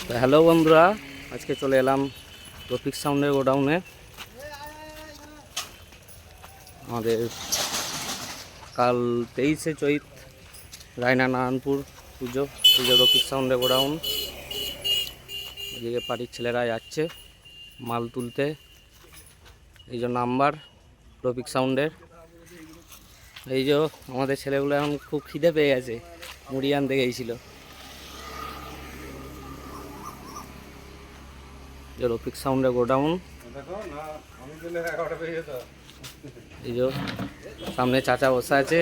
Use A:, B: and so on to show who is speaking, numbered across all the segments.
A: তো হ্যালো বন্ধুরা, আজকে চলে এলাম রফিক সাউন্ডের গোডাউনে। আমাদের কাল 23শে চৈত রায়না নারায়ণপুর পুজো রফিক সাউন্ডের গোডাউন। এদিকে পার্টির ছেলেরা যাচ্ছে মাল তুলতে। এই যে নাম্বার রফিক সাউন্ডের। এই যে আমাদের ছেলেগুলো এখন খুব খিদে পেয়ে গেছে, মুড়ি আনতে গিয়েছিল। যে রফিক সাউন্ডের গোডাউন। এই যে সামনে চাচা বসে আছে,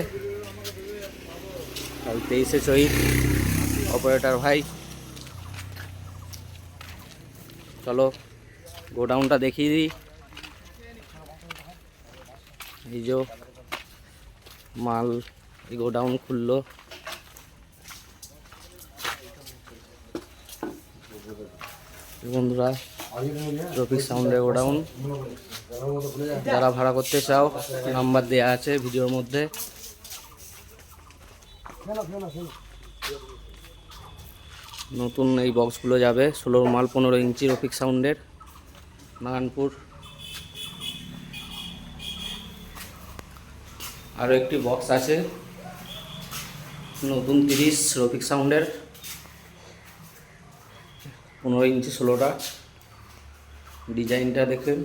A: কাল 23শে চৈত, অপারেটর ভাই। চলো গোডাউনটা দেখিয়ে দিই। এই যে মাল এই গোডাউন খুললো। বন্ধুরা, রফিক সাউন্ডের গোডাউন। যারা ভাড়া করতে চাও নাম্বার দেওয়া আছে ভিডিওর মধ্যে। নতুন এই বক্সগুলো যাবে 16 মাল 15 ইঞ্চি রফিক সাউন্ডের, নারায়ণপুর। আরও একটি বক্স আছে নতুন 30 রফিক সাউন্ডের, 15 ইঞ্চি 16টা। ডিজাইনটা দেখেন।